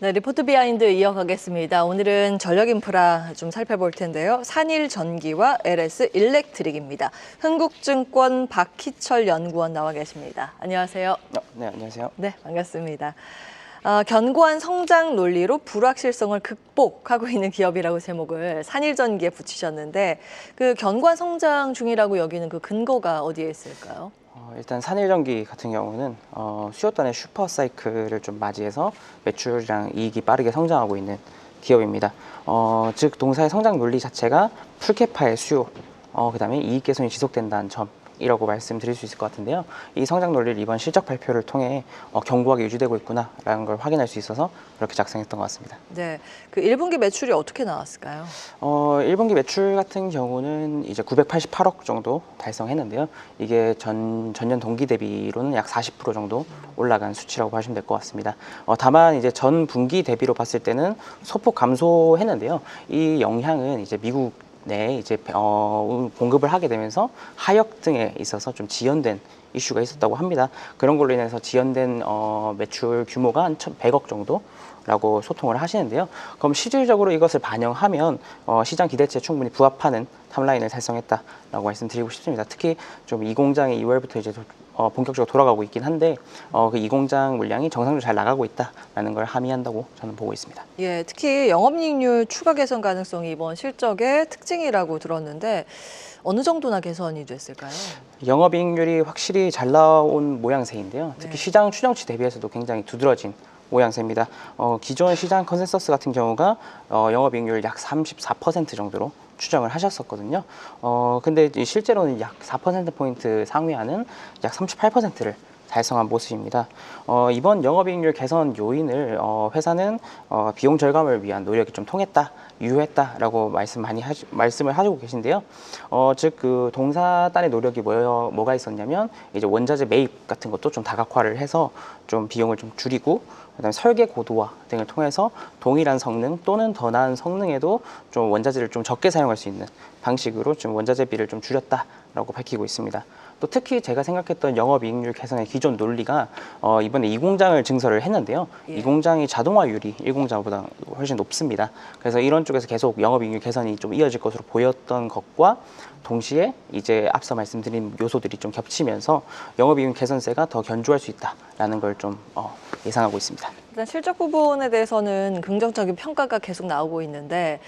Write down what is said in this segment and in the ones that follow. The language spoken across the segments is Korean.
네, 리포트 비하인드 이어가겠습니다. 오늘은 전력 인프라 좀 살펴볼 텐데요. 산일전기와 LS 일렉트릭입니다. 흥국증권 박희철 연구원 나와 계십니다. 안녕하세요. 네, 안녕하세요. 네, 반갑습니다. 견고한 성장 논리로 불확실성을 극복하고 있는 기업이라고 제목을 산일전기에 붙이셨는데 그 견고한 성장 중이라고 여기는 그 근거가 어디에 있을까요? 일단 산일전기 같은 경우는 수요단의 슈퍼 사이클을 좀 맞이해서 매출이랑 이익이 빠르게 성장하고 있는 기업입니다. 즉 동사의 성장 논리 자체가 풀캐파의 수요, 그다음에 이익 개선이 지속된다는 점이라고 말씀드릴 수 있을 것 같은데요. 이 성장 논리를 이번 실적 발표를 통해 견고하게 유지되고 있구나라는 걸 확인할 수 있어서 그렇게 작성했던 것 같습니다. 네, 그 1분기 매출이 어떻게 나왔을까요? 1분기 매출 같은 경우는 이제 988억 정도 달성했는데요. 이게 전년 동기 대비로는 약 40% 정도 올라간 수치라고 보시면 될 것 같습니다. 다만 이제 전 분기 대비로 봤을 때는 소폭 감소했는데요. 이 영향은 이제 미국 내에 이제 공급을 하게 되면서 하역 등에 있어서 좀 지연된 이슈가 있었다고 합니다. 그런 걸로 인해서 지연된 매출 규모가 한 1,100억 정도라고 소통을 하시는데요. 그럼 실질적으로 이것을 반영하면 시장 기대치에 충분히 부합하는 탑라인을 달성했다라고 말씀드리고 싶습니다. 특히 좀 이 공장이 2월부터 이제 본격적으로 돌아가고 있긴 한데 그 이 공장 물량이 정상적으로 잘 나가고 있다라는 걸 함의한다고 저는 보고 있습니다. 예, 특히 영업이익률 추가 개선 가능성이 이번 실적의 특징이라고 들었는데 어느 정도나 개선이 됐을까요? 영업이익률이 확실히 잘 나온 모양새인데요. 특히 네. 시장 추정치 대비해서도 굉장히 두드러진 모양새입니다. 기존 시장 컨센서스 같은 경우가 영업이익률 약 34% 정도로 추정을 하셨었거든요. 근데 실제로는 약 4%포인트 상회하는 약 38%를 달성한 모습입니다. 이번 영업이익률 개선 요인을 회사는 비용 절감을 위한 노력이 좀 통했다, 유효했다라고 말씀을 하시고 계신데요. 즉 그 동사단의 노력이 뭐가 있었냐면 이제 원자재 매입 같은 것도 좀 다각화를 해서 좀 비용을 좀 줄이고 그다음에 설계 고도화 등을 통해서 동일한 성능 또는 더 나은 성능에도 좀 원자재를 좀 적게 사용할 수 있는 방식으로 좀 원자재비를 좀 줄였다라고 밝히고 있습니다. 또 특히 제가 생각했던 영업이익률 개선의 기존 논리가 이번에 이 공장을 증설을 했는데요. 예. 이 공장이 자동화율이 1공장보다 훨씬 높습니다. 그래서 이런 쪽에서 계속 영업이익률 개선이 좀 이어질 것으로 보였던 것과 동시에 이제 앞서 말씀드린 요소들이 좀 겹치면서 영업이익률 개선세가 더 견조할 수 있다라는 걸 좀 예상하고 있습니다. 일단 실적 부분에 대해서는 긍정적인 평가가 계속 나오고 있는데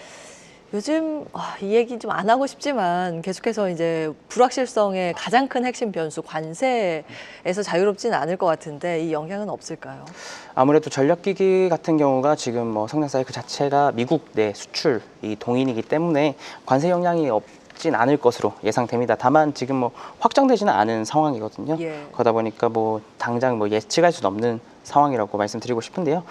요즘 이 얘기 좀 안 하고 싶지만 계속해서 이제 불확실성의 가장 큰 핵심 변수 관세에서 자유롭지는 않을 것 같은데 이 영향은 없을까요? 아무래도 전력기기 같은 경우가 지금 성장 사이클 자체가 미국 내 수출이 동인이기 때문에 관세 영향이 없진 않을 것으로 예상됩니다. 다만 지금 확정되지는 않은 상황이거든요. 예. 그러다 보니까 당장 예측할 수는 없는 상황이라고 말씀드리고 싶은데요.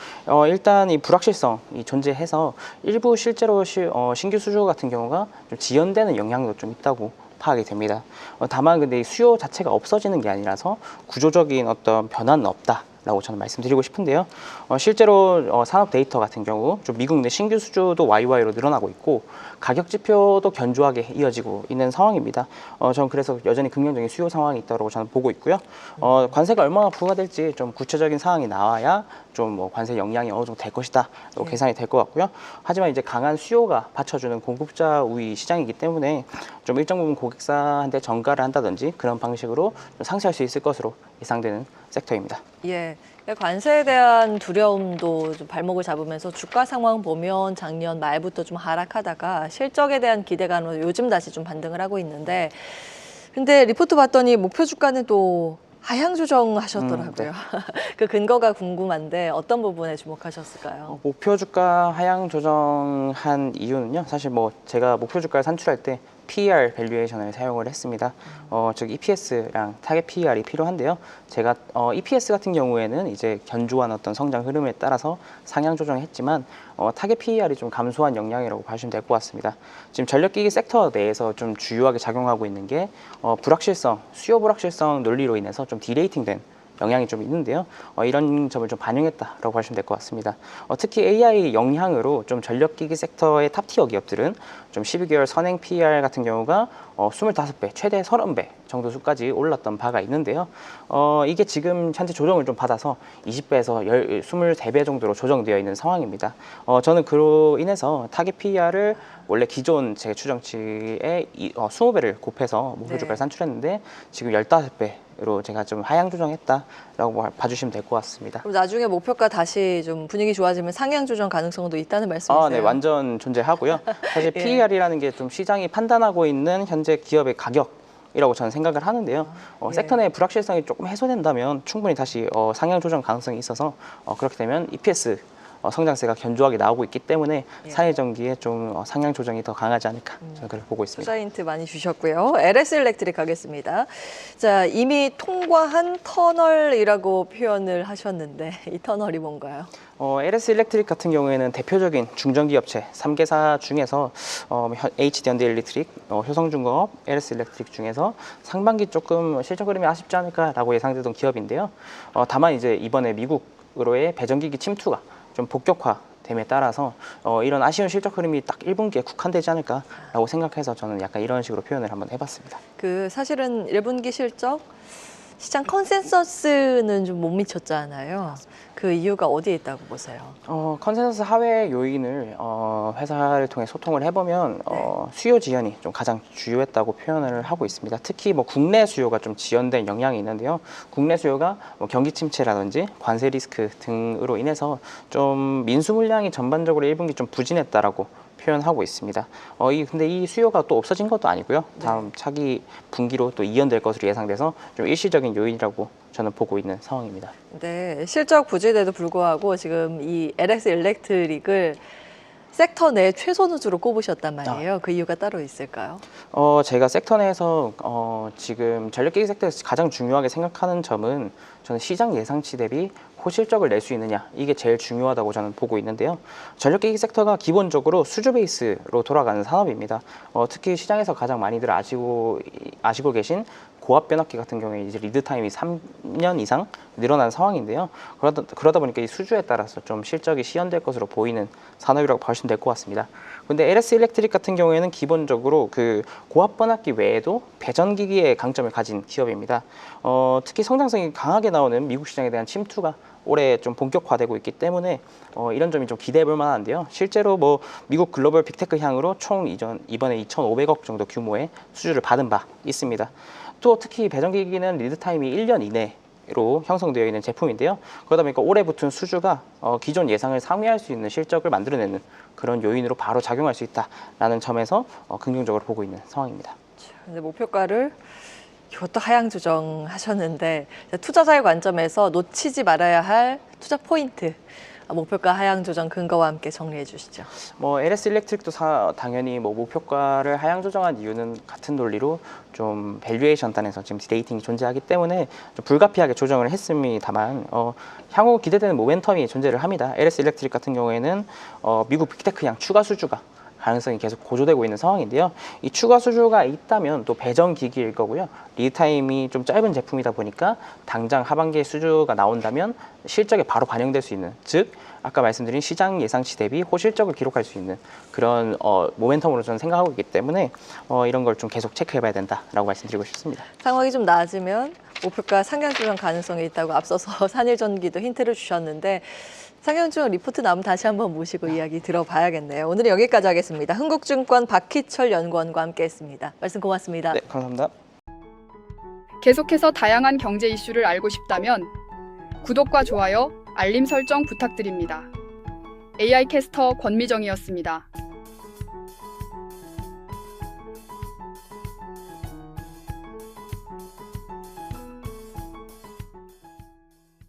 일단 이 불확실성이 존재해서 일부 실제로 신규 수주 같은 경우가 좀 지연되는 영향도 좀 있다고 파악이 됩니다. 다만 근데 이 수요 자체가 없어지는 게 아니라서 구조적인 어떤 변화는 없다라고 저는 말씀드리고 싶은데요. 실제로 산업 데이터 같은 경우 좀 미국 내 신규 수주도 YY로 늘어나고 있고 가격 지표도 견조하게 이어지고 있는 상황입니다. 저는 그래서 여전히 긍정적인 수요 상황이 있다고 저는 보고 있고요. 관세가 얼마나 부과될지 좀 구체적인 사항이 나와야 좀 관세 영향이 어느 정도 될 것이다 계산이 될 것 같고요. 하지만 이제 강한 수요가 받쳐주는 공급자 우위 시장이기 때문에 좀 일정 부분 고객사한테 전가를 한다든지 그런 방식으로 좀 상쇄할 수 있을 것으로 예상되는 섹터입니다. 예. 관세에 대한 두려움도 좀 발목을 잡으면서 주가 상황 보면 작년 말부터 좀 하락하다가 실적에 대한 기대감으로 요즘 다시 좀 반등을 하고 있는데 근데 리포트 봤더니 목표 주가는 또 하향 조정하셨더라고요. 네. 그 근거가 궁금한데 어떤 부분에 주목하셨을까요? 목표 주가 하향 조정한 이유는요. 사실 제가 목표 주가를 산출할 때 PER 밸류에이션을 사용을 했습니다. 즉 EPS랑 타겟 PER이 필요한데요. 제가 EPS 같은 경우에는 이제 견조한 어떤 성장 흐름에 따라서 상향 조정했지만 타겟 PER이 좀 감소한 영향이라고 보시면 될 것 같습니다. 지금 전력기기 섹터 내에서 좀 주요하게 작용하고 있는 게 불확실성, 수요 불확실성 논리로 인해서 좀 디레이팅된 영향이 좀 있는데요. 이런 점을 좀 반영했다라고 보시면 될 것 같습니다. 특히 AI 영향으로 좀 전력기기 섹터의 탑티어 기업들은 좀 12개월 선행 PER 같은 경우가 25배, 최대 30배 정도 수까지 올랐던 바가 있는데요. 이게 지금 현재 조정을 좀 받아서 20배에서 23배 정도로 조정되어 있는 상황입니다. 저는 그로 인해서 타겟 PER을 원래 기존 제 추정치에 20배를 곱해서 목표 주가를 산출했는데 지금 15배로 제가 좀 하향 조정했다라고 봐주시면 될 것 같습니다. 그럼 나중에 목표가 다시 좀 분위기 좋아지면 상향 조정 가능성도 있다는 말씀이세요? 네, 완전 존재하고요. 사실 예. PER이라는 게 좀 시장이 판단하고 있는 현재 기업의 가격이라고 저는 생각을 하는데요. 예. 섹터 내 불확실성이 조금 해소된다면 충분히 다시 상향 조정 가능성이 있어서 그렇게 되면 EPS 성장세가 견조하게 나오고 있기 때문에 예. 사회전기에 좀 상향 조정이 더 강하지 않을까 저는 그렇게 보고 있습니다. 투자 힌트 많이 주셨고요. LS 일렉트릭 가겠습니다. 자, 이미 통과한 터널이라고 표현을 하셨는데 이 터널이 뭔가요? LS 일렉트릭 같은 경우에는 대표적인 중전기업체 3개사 중에서 HD 현대 일렉트릭, 효성중공업, LS 일렉트릭 중에서 상반기 조금 실적 흐름이 아쉽지 않을까라고 예상되던 기업인데요. 다만 이제 이번에 미국으로의 배전기기 침투가 좀 본격화됨에 따라서 이런 아쉬운 실적 흐름이 딱 1분기에 국한되지 않을까라고 생각해서 저는 약간 이런 식으로 표현을 한번 해봤습니다. 사실은 1분기 실적 시장 컨센서스는 좀 못 미쳤잖아요. 그 이유가 어디에 있다고 보세요? 컨센서스 하회 요인을 회사를 통해 소통을 해보면 수요 지연이 좀 가장 주요했다고 표현을 하고 있습니다. 특히 뭐 국내 수요가 좀 지연된 영향이 있는데요. 국내 수요가 뭐 경기 침체라든지 관세 리스크 등으로 인해서 좀 민수 물량이 전반적으로 1분기 좀 부진했다라고 표현하고 있습니다. 근데 이 수요가 또 없어진 것도 아니고요. 다음 차기 분기로 또 이연될 것으로 예상돼서 좀 일시적인 요인이라고 저는 보고 있는 상황입니다. 네, 실적 부진에도 불구하고 지금 이 LS 일렉트릭을 섹터 내 최소 누수로 꼽으셨단 말이에요. 그 이유가 따로 있을까요? 제가 섹터 내에서 지금 전력기기 섹터에서 가장 중요하게 생각하는 점은 저는 시장 예상치 대비 호실적을 낼 수 있느냐, 이게 제일 중요하다고 저는 보고 있는데요. 전력기기 sek터가 기본적으로 수주 베이스로 돌아가는 산업입니다. 특히 시장에서 가장 많이들 아시고 계신 고압 변압기 같은 경우에 이제 리드 타임이 3년 이상 늘어난 상황인데요. 그러다 보니까 이 수주에 따라서 좀 실적이 시연될 것으로 보이는 산업이라고 보시면 될 것 같습니다. 근데 LS 일렉트릭 같은 경우에는 기본적으로 그 고압 변압기 외에도 배전기기의 강점을 가진 기업입니다. 특히 성장성이 강하게 나오는 미국 시장에 대한 침투가 올해 좀 본격화되고 있기 때문에 이런 점이 좀 기대해 볼 만한데요. 실제로 뭐 미국 글로벌 빅테크 향으로 총 이번에 2,500억 정도 규모의 수주를 받은 바 있습니다. 또 특히 배전기기는 리드 타임이 1년 이내로 형성되어 있는 제품인데요. 그러다 보니까 올해 붙은 수주가 기존 예상을 상회할 수 있는 실적을 만들어내는 그런 요인으로 바로 작용할 수 있다라는 점에서 긍정적으로 보고 있는 상황입니다. 근데 목표가를 이것도 하향 조정하셨는데 투자자의 관점에서 놓치지 말아야 할 투자 포인트, 목표가 하향 조정 근거와 함께 정리해 주시죠. LS 일렉트릭도 당연히 목표가를 하향 조정한 이유는 같은 논리로 좀 밸류에이션 단에서 지금 디레이팅이 존재하기 때문에 좀 불가피하게 조정을 했습니다만 향후 기대되는 모멘텀이 존재를 합니다. LS 일렉트릭 같은 경우에는 미국 빅테크 향 추가 수주가 가능성이 계속 고조되고 있는 상황인데요. 이 추가 수주가 있다면 또 배전 기기일 거고요. 리드 타임이 좀 짧은 제품이다 보니까 당장 하반기에 수주가 나온다면 실적에 바로 반영될 수 있는, 즉 아까 말씀드린 시장 예상치 대비 호실적을 기록할 수 있는 그런 모멘텀으로 저는 생각하고 있기 때문에 이런 걸 좀 계속 체크해봐야 된다라고 말씀드리고 싶습니다. 상황이 좀 나아지면 목표가 상향 조정 가능성이 있다고 앞서서 산일전기도 힌트를 주셨는데 상향조정 리포트 나오면 다시 한번 모시고 이야기 들어봐야겠네요. 오늘은 여기까지 하겠습니다. 흥국증권 박희철 연구원과 함께했습니다. 말씀 고맙습니다. 네, 감사합니다. 계속해서 다양한 경제 이슈를 알고 싶다면 구독과 좋아요, 알림 설정 부탁드립니다. AI 캐스터 권미정이었습니다.